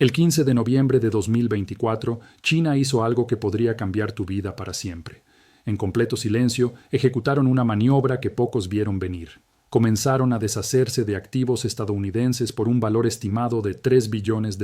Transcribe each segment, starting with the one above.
El 15 de noviembre de 2024, China hizo algo que podría cambiar tu vida para siempre. En completo silencio, ejecutaron una maniobra que pocos vieron venir. Comenzaron a deshacerse de activos estadounidenses por un valor estimado de $3 billones.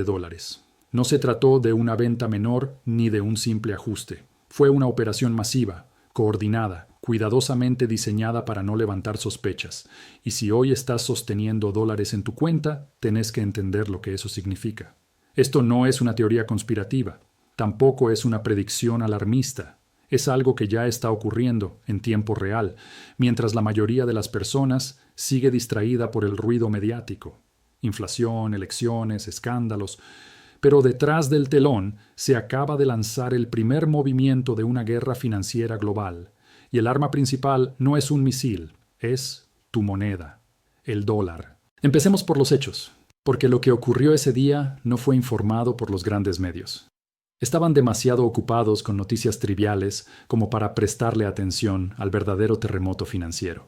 No se trató de una venta menor ni de un simple ajuste. Fue una operación masiva, coordinada, cuidadosamente diseñada para no levantar sospechas. Y si hoy estás sosteniendo dólares en tu cuenta, tenés que entender lo que eso significa. Esto no es una teoría conspirativa, tampoco es una predicción alarmista. Es algo que ya está ocurriendo en tiempo real, mientras la mayoría de las personas sigue distraída por el ruido mediático. Inflación, elecciones, escándalos. Pero detrás del telón se acaba de lanzar el primer movimiento de una guerra financiera global. Y el arma principal no es un misil, es tu moneda, el dólar. Empecemos por los hechos, porque lo que ocurrió ese día no fue informado por los grandes medios. Estaban demasiado ocupados con noticias triviales como para prestarle atención al verdadero terremoto financiero.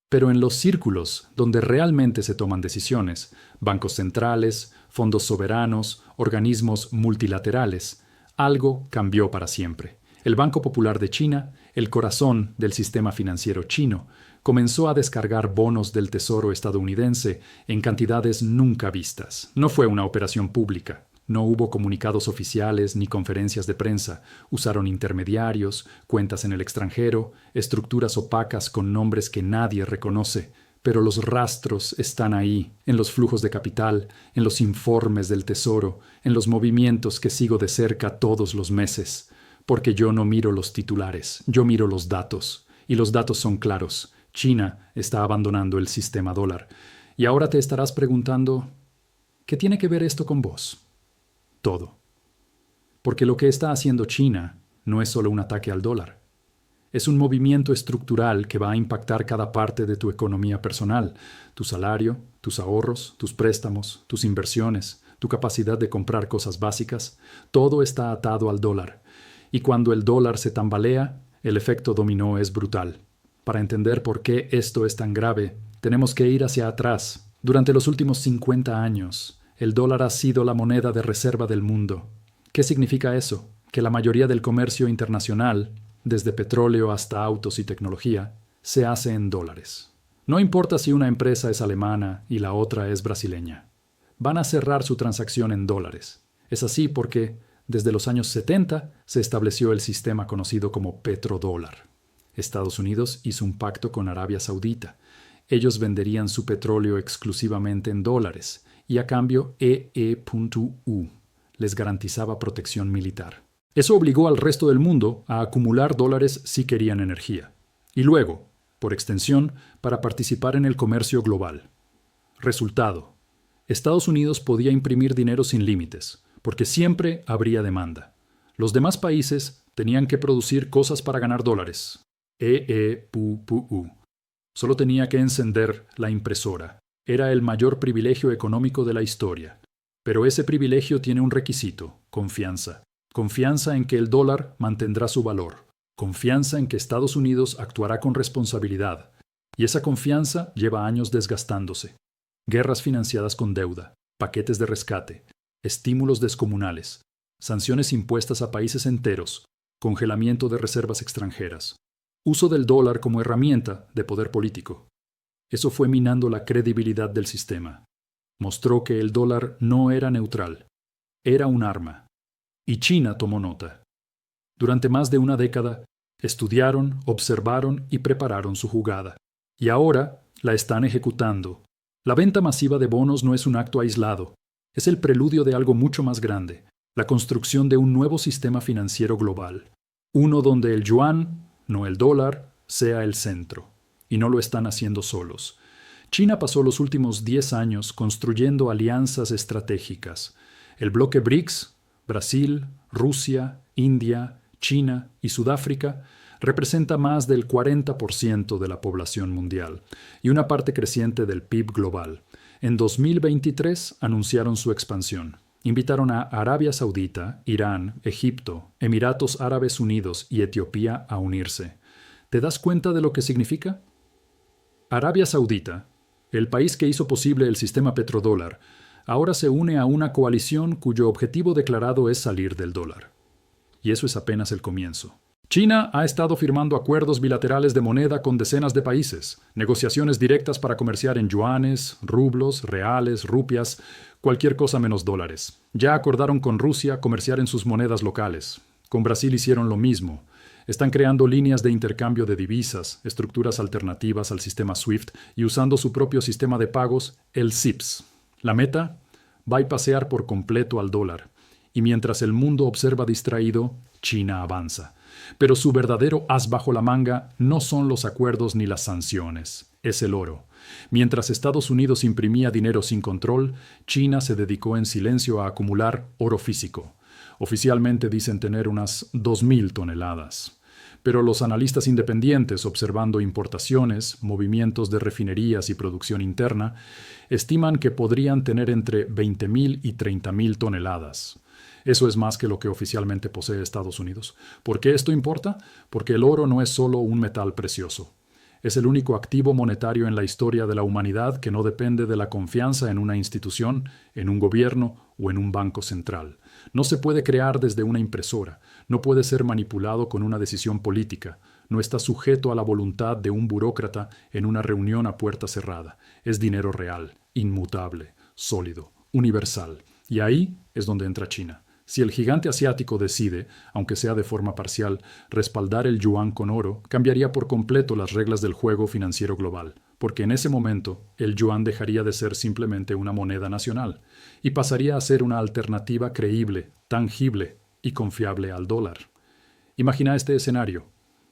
Pero en los círculos donde realmente se toman decisiones, bancos centrales, fondos soberanos, organismos multilaterales, algo cambió para siempre. El Banco Popular de China, el corazón del sistema financiero chino, comenzó a descargar bonos del Tesoro estadounidense en cantidades nunca vistas. No fue una operación pública. No hubo comunicados oficiales ni conferencias de prensa. Usaron intermediarios, cuentas en el extranjero, estructuras opacas con nombres que nadie reconoce. Pero los rastros están ahí, en los flujos de capital, en los informes del Tesoro, en los movimientos que sigo de cerca todos los meses. Porque yo no miro los titulares, yo miro los datos. Y los datos son claros. China está abandonando el sistema dólar. Y ahora te estarás preguntando, ¿qué tiene que ver esto con vos? Todo. Porque lo que está haciendo China no es solo un ataque al dólar. Es un movimiento estructural que va a impactar cada parte de tu economía personal, tu salario, tus ahorros, tus préstamos, tus inversiones, tu capacidad de comprar cosas básicas. Todo está atado al dólar. Y cuando el dólar se tambalea, el efecto dominó es brutal. Para entender por qué esto es tan grave, tenemos que ir hacia atrás. Durante los últimos 50 años, el dólar ha sido la moneda de reserva del mundo. ¿Qué significa eso? Que la mayoría del comercio internacional, desde petróleo hasta autos y tecnología, se hace en dólares. No importa si una empresa es alemana y la otra es brasileña. Van a cerrar su transacción en dólares. Es así porque, desde los años 70, se estableció el sistema conocido como petrodólar. Estados Unidos hizo un pacto con Arabia Saudita. Ellos venderían su petróleo exclusivamente en dólares, y a cambio EE.U les garantizaba protección militar. Eso obligó al resto del mundo a acumular dólares si querían energía. Y luego, por extensión, para participar en el comercio global. Resultado: Estados Unidos podía imprimir dinero sin límites, porque siempre habría demanda. Los demás países tenían que producir cosas para ganar dólares. EE.U. Solo tenía que encender la impresora. Era el mayor privilegio económico de la historia. Pero ese privilegio tiene un requisito: confianza. Confianza en que el dólar mantendrá su valor. Confianza en que Estados Unidos actuará con responsabilidad. Y esa confianza lleva años desgastándose. Guerras financiadas con deuda, paquetes de rescate, estímulos descomunales, sanciones impuestas a países enteros, congelamiento de reservas extranjeras, uso del dólar como herramienta de poder político. Eso fue minando la credibilidad del sistema. Mostró que el dólar no era neutral, era un arma. Y China tomó nota. Durante más de una década, estudiaron, observaron y prepararon su jugada. Y ahora la están ejecutando. La venta masiva de bonos no es un acto aislado. Es el preludio de algo mucho más grande, la construcción de un nuevo sistema financiero global. Uno donde el yuan, no el dólar, sea el centro. Y no lo están haciendo solos. China pasó los últimos 10 años construyendo alianzas estratégicas. El bloque BRICS, Brasil, Rusia, India, China y Sudáfrica, representa más del 40% de la población mundial y una parte creciente del PIB global. En 2023 anunciaron su expansión. Invitaron a Arabia Saudita, Irán, Egipto, Emiratos Árabes Unidos y Etiopía a unirse. ¿Te das cuenta de lo que significa? Arabia Saudita, el país que hizo posible el sistema petrodólar, ahora se une a una coalición cuyo objetivo declarado es salir del dólar. Y eso es apenas el comienzo. China ha estado firmando acuerdos bilaterales de moneda con decenas de países, negociaciones directas para comerciar en yuanes, rublos, reales, rupias, cualquier cosa menos dólares. Ya acordaron con Rusia comerciar en sus monedas locales. Con Brasil hicieron lo mismo. Están creando líneas de intercambio de divisas, estructuras alternativas al sistema SWIFT y usando su propio sistema de pagos, el CIPS. La meta: bypassear por completo al dólar. Y mientras el mundo observa distraído, China avanza. Pero su verdadero as bajo la manga no son los acuerdos ni las sanciones, es el oro. Mientras Estados Unidos imprimía dinero sin control, China se dedicó en silencio a acumular oro físico. Oficialmente dicen tener unas 2.000 toneladas. Pero los analistas independientes, observando importaciones, movimientos de refinerías y producción interna, estiman que podrían tener entre 20.000 y 30.000 toneladas. Eso es más que lo que oficialmente posee Estados Unidos. ¿Por qué esto importa? Porque el oro no es solo un metal precioso. Es el único activo monetario en la historia de la humanidad que no depende de la confianza en una institución, en un gobierno o en un banco central. No se puede crear desde una impresora, no puede ser manipulado con una decisión política, no está sujeto a la voluntad de un burócrata en una reunión a puerta cerrada. Es dinero real, inmutable, sólido, universal. Y ahí es donde entra China. Si el gigante asiático decide, aunque sea de forma parcial, respaldar el yuan con oro, cambiaría por completo las reglas del juego financiero global, porque en ese momento el yuan dejaría de ser simplemente una moneda nacional y pasaría a ser una alternativa creíble, tangible y confiable al dólar. Imagina este escenario.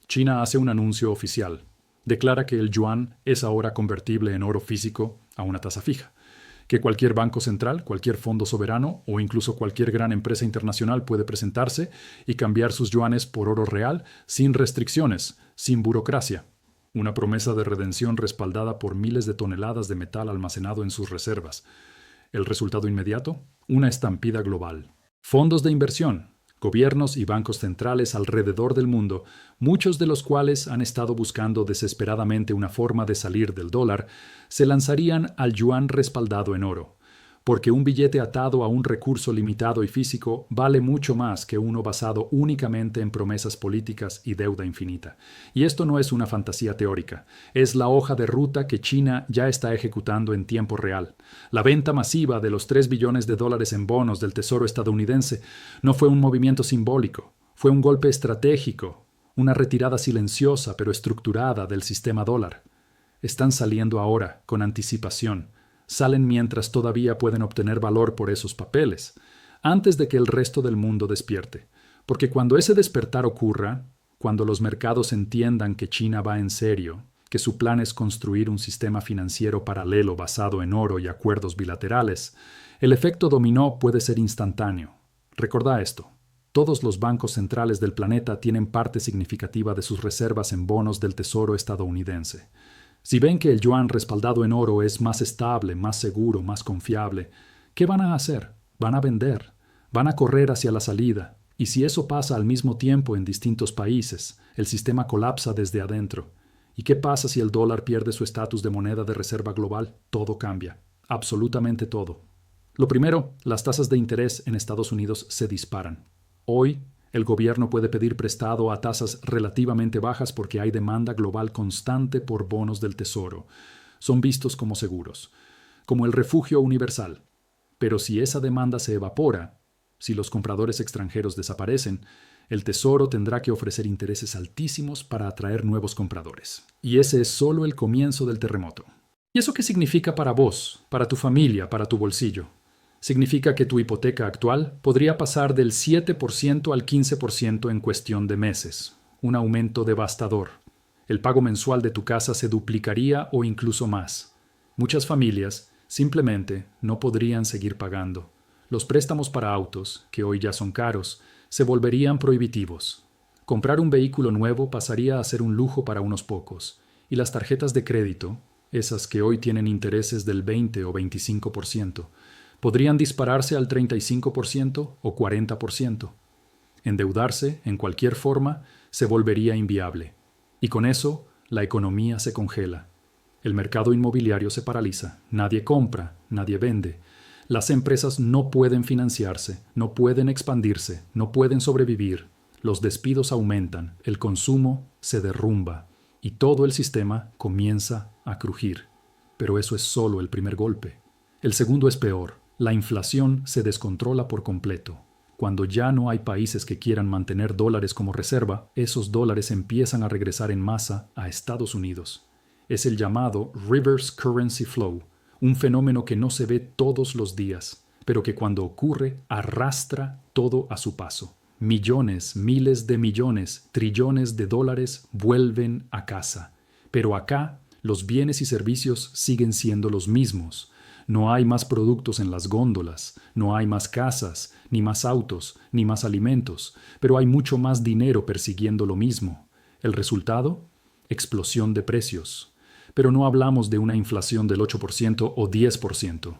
China hace un anuncio oficial. Declara que el yuan es ahora convertible en oro físico a una tasa fija, que cualquier banco central, cualquier fondo soberano o incluso cualquier gran empresa internacional puede presentarse y cambiar sus yuanes por oro real sin restricciones, sin burocracia. Una promesa de redención respaldada por miles de toneladas de metal almacenado en sus reservas. ¿El resultado inmediato? Una estampida global. Fondos de inversión, gobiernos y bancos centrales alrededor del mundo, muchos de los cuales han estado buscando desesperadamente una forma de salir del dólar, se lanzarían al yuan respaldado en oro, porque un billete atado a un recurso limitado y físico vale mucho más que uno basado únicamente en promesas políticas y deuda infinita. Y esto no es una fantasía teórica, es la hoja de ruta que China ya está ejecutando en tiempo real. La venta masiva de los 3 billones de dólares en bonos del Tesoro estadounidense no fue un movimiento simbólico, fue un golpe estratégico, una retirada silenciosa pero estructurada del sistema dólar. Están saliendo ahora, con anticipación. Salen mientras todavía pueden obtener valor por esos papeles, antes de que el resto del mundo despierte. Porque cuando ese despertar ocurra, cuando los mercados entiendan que China va en serio, que su plan es construir un sistema financiero paralelo basado en oro y acuerdos bilaterales, el efecto dominó puede ser instantáneo. Recordá esto. Todos los bancos centrales del planeta tienen parte significativa de sus reservas en bonos del Tesoro estadounidense. Si ven que el yuan respaldado en oro es más estable, más seguro, más confiable, ¿qué van a hacer? Van a vender, van a correr hacia la salida. Y si eso pasa al mismo tiempo en distintos países, el sistema colapsa desde adentro. ¿Y qué pasa si el dólar pierde su estatus de moneda de reserva global? Todo cambia, absolutamente todo. Lo primero, las tasas de interés en Estados Unidos se disparan. Hoy, el gobierno puede pedir prestado a tasas relativamente bajas porque hay demanda global constante por bonos del Tesoro. Son vistos como seguros, como el refugio universal. Pero si esa demanda se evapora, si los compradores extranjeros desaparecen, el Tesoro tendrá que ofrecer intereses altísimos para atraer nuevos compradores. Y ese es solo el comienzo del terremoto. ¿Y eso qué significa para vos, para tu familia, para tu bolsillo? Significa que tu hipoteca actual podría pasar del 7% al 15% en cuestión de meses, un aumento devastador. El pago mensual de tu casa se duplicaría o incluso más. Muchas familias simplemente no podrían seguir pagando. Los préstamos para autos, que hoy ya son caros, se volverían prohibitivos. Comprar un vehículo nuevo pasaría a ser un lujo para unos pocos, y las tarjetas de crédito, esas que hoy tienen intereses del 20 o 25%, podrían dispararse al 35% o 40%. Endeudarse, en cualquier forma, se volvería inviable. Y con eso, la economía se congela. El mercado inmobiliario se paraliza. Nadie compra, nadie vende. Las empresas no pueden financiarse, no pueden expandirse, no pueden sobrevivir. Los despidos aumentan, el consumo se derrumba y todo el sistema comienza a crujir. Pero eso es solo el primer golpe. El segundo es peor. La inflación se descontrola por completo. Cuando ya no hay países que quieran mantener dólares como reserva, esos dólares empiezan a regresar en masa a Estados Unidos. Es el llamado Reverse Currency Flow, un fenómeno que no se ve todos los días, pero que cuando ocurre arrastra todo a su paso. Millones, miles de millones, trillones de dólares vuelven a casa. Pero acá, los bienes y servicios siguen siendo los mismos. No hay más productos en las góndolas, no hay más casas, ni más autos, ni más alimentos, pero hay mucho más dinero persiguiendo lo mismo. ¿El resultado? Explosión de precios. Pero no hablamos de una inflación del 8% o 10%.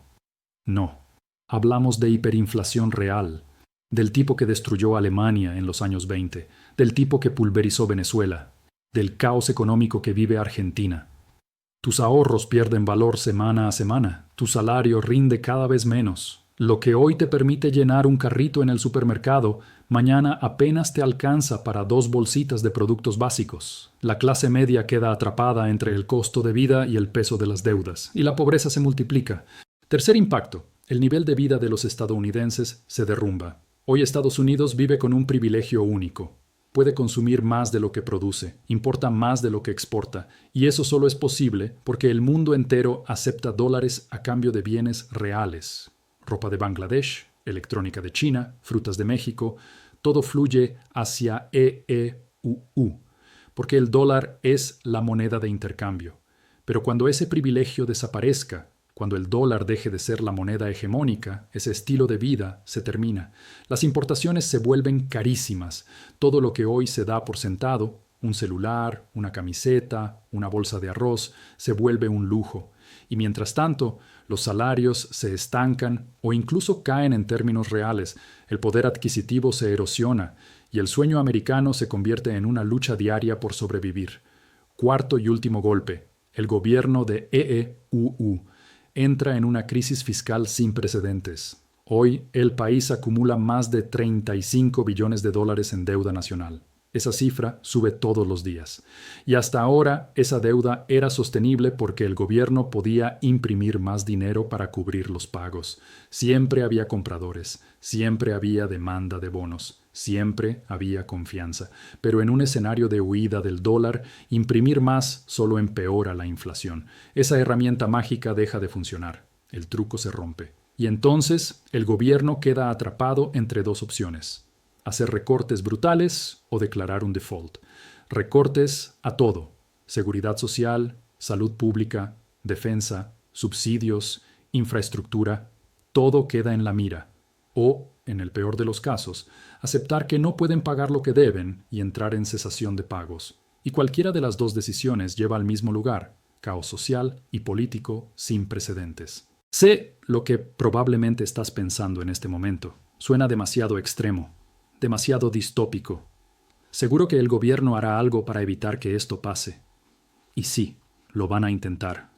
No, hablamos de hiperinflación real, del tipo que destruyó Alemania en los años 20, del tipo que pulverizó Venezuela, del caos económico que vive Argentina. Tus ahorros pierden valor semana a semana, tu salario rinde cada vez menos. Lo que hoy te permite llenar un carrito en el supermercado, mañana apenas te alcanza para 2 bolsitas de productos básicos. La clase media queda atrapada entre el costo de vida y el peso de las deudas, y la pobreza se multiplica. Tercer impacto, el nivel de vida de los estadounidenses se derrumba. Hoy Estados Unidos vive con un privilegio único. Puede consumir más de lo que produce, importa más de lo que exporta, y eso solo es posible porque el mundo entero acepta dólares a cambio de bienes reales. Ropa de Bangladesh, electrónica de China, frutas de México, todo fluye hacia EEUU, porque el dólar es la moneda de intercambio. Pero cuando ese privilegio desaparezca, cuando el dólar deje de ser la moneda hegemónica, ese estilo de vida se termina. Las importaciones se vuelven carísimas. Todo lo que hoy se da por sentado, un celular, una camiseta, una bolsa de arroz, se vuelve un lujo. Y mientras tanto, los salarios se estancan o incluso caen en términos reales, el poder adquisitivo se erosiona y el sueño americano se convierte en una lucha diaria por sobrevivir. Cuarto y último golpe, el gobierno de EEUU entra en una crisis fiscal sin precedentes. Hoy, el país acumula más de 35 billones de dólares en deuda nacional. Esa cifra sube todos los días. Y hasta ahora, esa deuda era sostenible porque el gobierno podía imprimir más dinero para cubrir los pagos. Siempre había compradores, siempre había demanda de bonos, siempre había confianza. Pero en un escenario de huida del dólar, imprimir más solo empeora la inflación. Esa herramienta mágica deja de funcionar. El truco se rompe. Y entonces, el gobierno queda atrapado entre dos opciones: hacer recortes brutales o declarar un default. Recortes a todo: seguridad social, salud pública, defensa, subsidios, infraestructura. Todo queda en la mira. O, en el peor de los casos, aceptar que no pueden pagar lo que deben y entrar en cesación de pagos. Y cualquiera de las dos decisiones lleva al mismo lugar: caos social y político sin precedentes. Sé lo que probablemente estás pensando en este momento. Suena demasiado extremo, demasiado distópico. Seguro que el gobierno hará algo para evitar que esto pase. Y sí, lo van a intentar.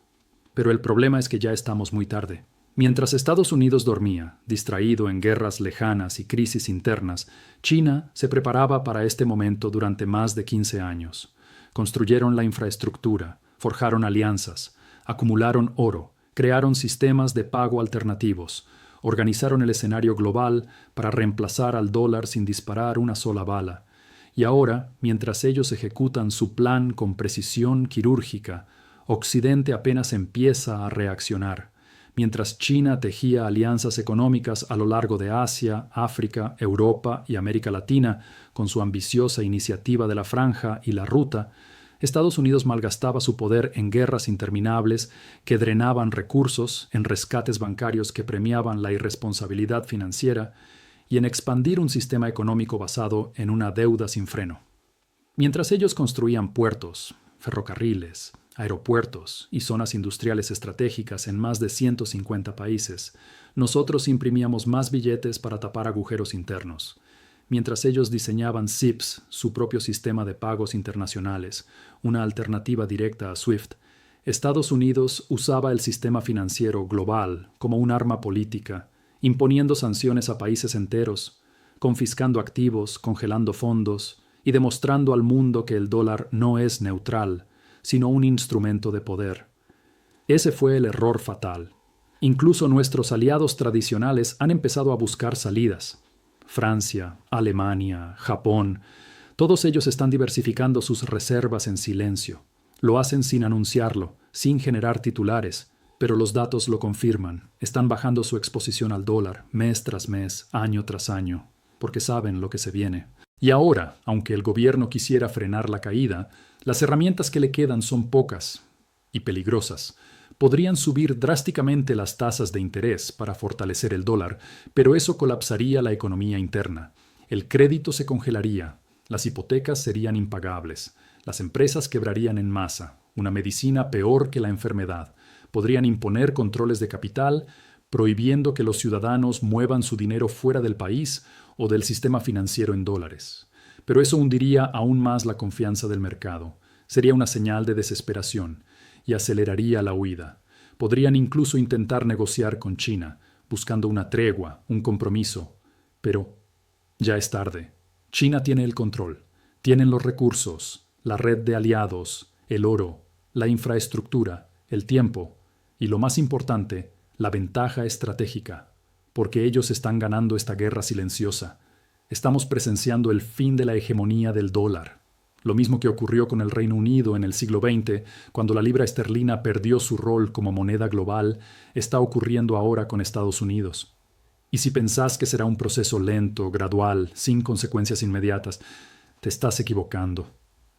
Pero el problema es que ya estamos muy tarde. Mientras Estados Unidos dormía, distraído en guerras lejanas y crisis internas, China se preparaba para este momento durante más de 15 años. Construyeron la infraestructura, forjaron alianzas, acumularon oro, crearon sistemas de pago alternativos, organizaron el escenario global para reemplazar al dólar sin disparar una sola bala. Y ahora, mientras ellos ejecutan su plan con precisión quirúrgica, Occidente apenas empieza a reaccionar. Mientras China tejía alianzas económicas a lo largo de Asia, África, Europa y América Latina con su ambiciosa iniciativa de la Franja y la Ruta, Estados Unidos malgastaba su poder en guerras interminables que drenaban recursos, en rescates bancarios que premiaban la irresponsabilidad financiera y en expandir un sistema económico basado en una deuda sin freno. Mientras ellos construían puertos, ferrocarriles, aeropuertos y zonas industriales estratégicas en más de 150 países, nosotros imprimíamos más billetes para tapar agujeros internos. Mientras ellos diseñaban SIPS, su propio sistema de pagos internacionales, una alternativa directa a SWIFT, Estados Unidos usaba el sistema financiero global como un arma política, imponiendo sanciones a países enteros, confiscando activos, congelando fondos y demostrando al mundo que el dólar no es neutral, sino un instrumento de poder. Ese fue el error fatal. Incluso nuestros aliados tradicionales han empezado a buscar salidas. Francia, Alemania, Japón, todos ellos están diversificando sus reservas en silencio. Lo hacen sin anunciarlo, sin generar titulares, pero los datos lo confirman. Están bajando su exposición al dólar, mes tras mes, año tras año, porque saben lo que se viene. Y ahora, aunque el gobierno quisiera frenar la caída, las herramientas que le quedan son pocas y peligrosas. Podrían subir drásticamente las tasas de interés para fortalecer el dólar, pero eso colapsaría la economía interna. El crédito se congelaría, las hipotecas serían impagables, las empresas quebrarían en masa, una medicina peor que la enfermedad. Podrían imponer controles de capital, prohibiendo que los ciudadanos muevan su dinero fuera del país o del sistema financiero en dólares. Pero eso hundiría aún más la confianza del mercado. Sería una señal de desesperación y aceleraría la huida. Podrían incluso intentar negociar con China, buscando una tregua, un compromiso. Pero ya es tarde. China tiene el control, tienen los recursos, la red de aliados, el oro, la infraestructura, el tiempo y, lo más importante, la ventaja estratégica, porque ellos están ganando esta guerra silenciosa. Estamos presenciando el fin de la hegemonía del dólar. Lo mismo que ocurrió con el Reino Unido en el siglo XX, cuando la libra esterlina perdió su rol como moneda global, está ocurriendo ahora con Estados Unidos. Y si pensás que será un proceso lento, gradual, sin consecuencias inmediatas, te estás equivocando.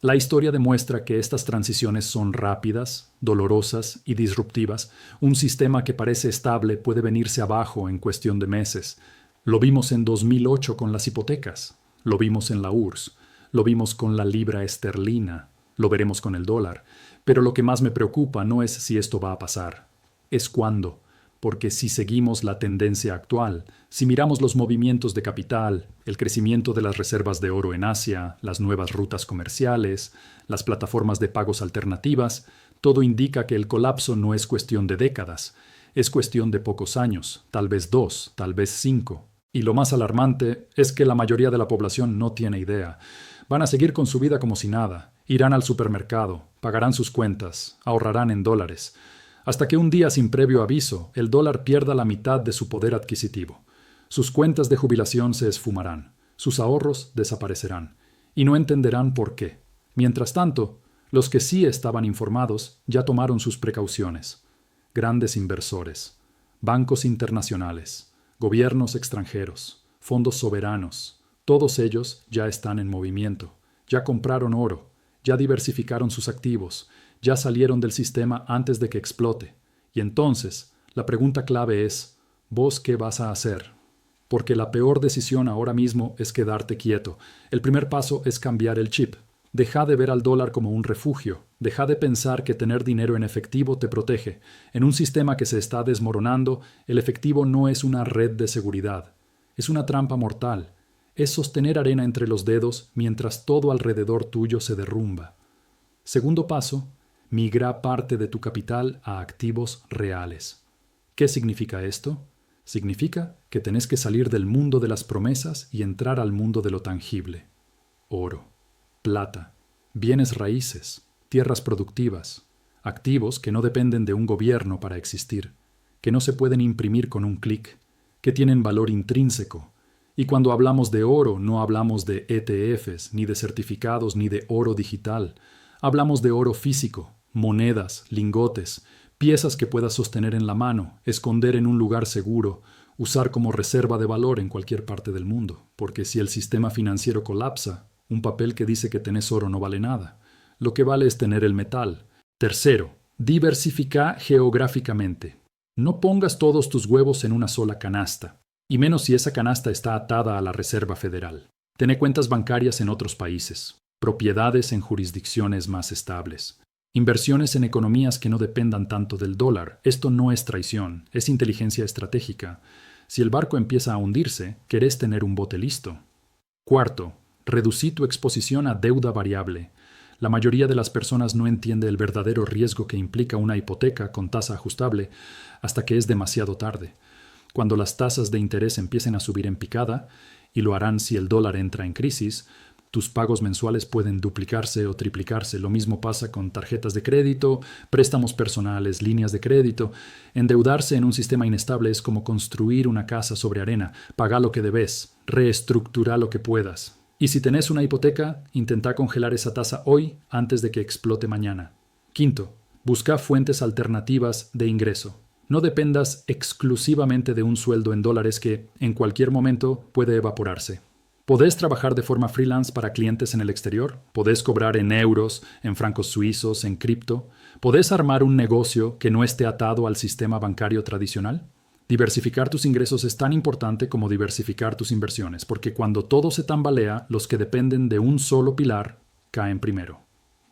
La historia demuestra que estas transiciones son rápidas, dolorosas y disruptivas. Un sistema que parece estable puede venirse abajo en cuestión de meses. Lo vimos en 2008 con las hipotecas, lo vimos en la URSS, lo vimos con la libra esterlina, lo veremos con el dólar. Pero lo que más me preocupa no es si esto va a pasar, es cuándo. Porque si seguimos la tendencia actual, si miramos los movimientos de capital, el crecimiento de las reservas de oro en Asia, las nuevas rutas comerciales, las plataformas de pagos alternativas, todo indica que el colapso no es cuestión de décadas, es cuestión de pocos años, tal vez 2, tal vez 5. Y lo más alarmante es que la mayoría de la población no tiene idea. Van a seguir con su vida como si nada, irán al supermercado, pagarán sus cuentas, ahorrarán en dólares, hasta que un día sin previo aviso el dólar pierda la mitad de su poder adquisitivo. Sus cuentas de jubilación se esfumarán, sus ahorros desaparecerán, y no entenderán por qué. Mientras tanto, los que sí estaban informados ya tomaron sus precauciones. Grandes inversores, bancos internacionales, gobiernos extranjeros, fondos soberanos, todos ellos ya están en movimiento, ya compraron oro, ya diversificaron sus activos, ya salieron del sistema antes de que explote. Y entonces, la pregunta clave es, ¿vos qué vas a hacer? Porque la peor decisión ahora mismo es quedarte quieto. El primer paso es cambiar el chip. Deja de ver al dólar como un refugio. Deja de pensar que tener dinero en efectivo te protege. En un sistema que se está desmoronando, el efectivo no es una red de seguridad. Es una trampa mortal. Es sostener arena entre los dedos mientras todo alrededor tuyo se derrumba. Segundo paso, migra parte de tu capital a activos reales. ¿Qué significa esto? Significa que tenés que salir del mundo de las promesas y entrar al mundo de lo tangible. Oro, plata, bienes raíces, tierras productivas, activos que no dependen de un gobierno para existir, que no se pueden imprimir con un clic, que tienen valor intrínseco. Y cuando hablamos de oro, no hablamos de ETFs, ni de certificados, ni de oro digital. Hablamos de oro físico, monedas, lingotes, piezas que puedas sostener en la mano, esconder en un lugar seguro, usar como reserva de valor en cualquier parte del mundo. Porque si el sistema financiero colapsa, un papel que dice que tenés oro no vale nada. Lo que vale es tener el metal. Tercero, diversifica geográficamente. No pongas todos tus huevos en una sola canasta, y menos si esa canasta está atada a la Reserva Federal. Ten cuentas bancarias en otros países, propiedades en jurisdicciones más estables, inversiones en economías que no dependan tanto del dólar. Esto no es traición, es inteligencia estratégica. Si el barco empieza a hundirse, querés tener un bote listo. Cuarto, reducí tu exposición a deuda variable. La mayoría de las personas no entiende el verdadero riesgo que implica una hipoteca con tasa ajustable hasta que es demasiado tarde. Cuando las tasas de interés empiecen a subir en picada, y lo harán si el dólar entra en crisis, tus pagos mensuales pueden duplicarse o triplicarse. Lo mismo pasa con tarjetas de crédito, préstamos personales, líneas de crédito. Endeudarse en un sistema inestable es como construir una casa sobre arena. Paga lo que debes, reestructura lo que puedas. Y si tenés una hipoteca, intenta congelar esa tasa hoy antes de que explote mañana. Quinto, busca fuentes alternativas de ingreso. No dependas exclusivamente de un sueldo en dólares que, en cualquier momento, puede evaporarse. ¿Podés trabajar de forma freelance para clientes en el exterior? ¿Podés cobrar en euros, en francos suizos, en cripto? ¿Podés armar un negocio que no esté atado al sistema bancario tradicional? Diversificar tus ingresos es tan importante como diversificar tus inversiones, porque cuando todo se tambalea, los que dependen de un solo pilar caen primero.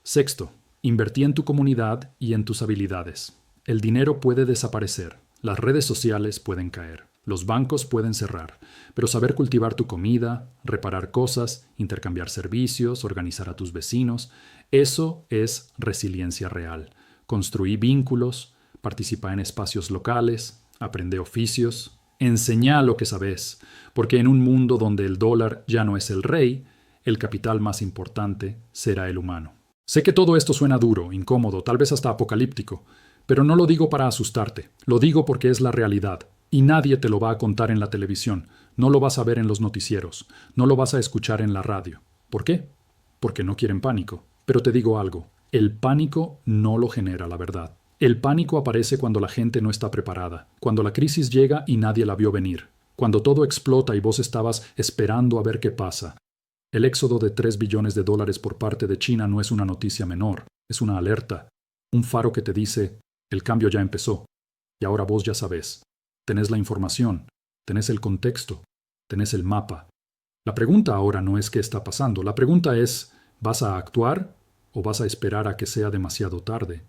Sexto, invertí en tu comunidad y en tus habilidades. El dinero puede desaparecer, las redes sociales pueden caer. Los bancos pueden cerrar, pero saber cultivar tu comida, reparar cosas, intercambiar servicios, organizar a tus vecinos, eso es resiliencia real. Construí vínculos, participa en espacios locales, aprende oficios, enseña lo que sabes, porque en un mundo donde el dólar ya no es el rey, el capital más importante será el humano. Sé que todo esto suena duro, incómodo, tal vez hasta apocalíptico, pero no lo digo para asustarte, lo digo porque es la realidad. Y nadie te lo va a contar en la televisión, no lo vas a ver en los noticieros, no lo vas a escuchar en la radio. ¿Por qué? Porque no quieren pánico. Pero te digo algo, el pánico no lo genera la verdad. El pánico aparece cuando la gente no está preparada, cuando la crisis llega y nadie la vio venir, cuando todo explota y vos estabas esperando a ver qué pasa. El éxodo de $3 billones por parte de China no es una noticia menor, es una alerta, un faro que te dice, el cambio ya empezó, y ahora vos ya sabés. Tenés la información, tenés el contexto, tenés el mapa. La pregunta ahora no es qué está pasando, la pregunta es, ¿vas a actuar o vas a esperar a que sea demasiado tarde?